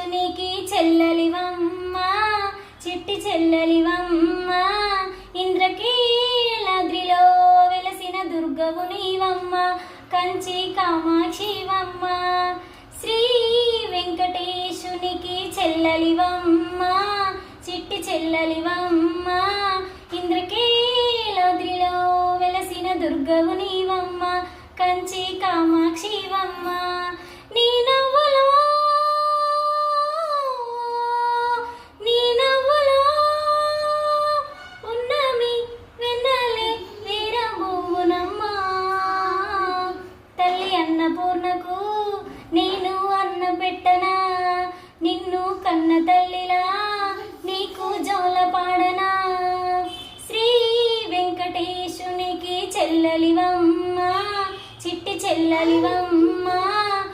వెంకటేశునికి చెల్లెలివమ్మ, చిట్టి చెల్లెలివమ్మ, ఇంద్రకీలాద్రిలో వెలసిన దుర్గవు నీవమ్మ, కంచి కామాక్షివమ్మ. శ్రీ వెంకటేశునికి చెల్లెలివమ్మ, చిట్టి చెల్లెలివమ్మ, ఇంద్రకీలాద్రిలో వెలసిన దుర్గవు నీవమ్మ, కంచి కామాక్షివమ్మ. నీ నవ్వులో ఉన్నమి వెన్నలే వీరబోవునమ్మ. తల్లి అన్నపూర్ణకు నేను అన్న పెట్టనా, నిన్ను కన్న తల్లిలా నీకు జోల పాడనా. శ్రీ వెంకటేశునికి చెల్లెలివమ్మ, చిట్టి చెల్లెలివమ్మ,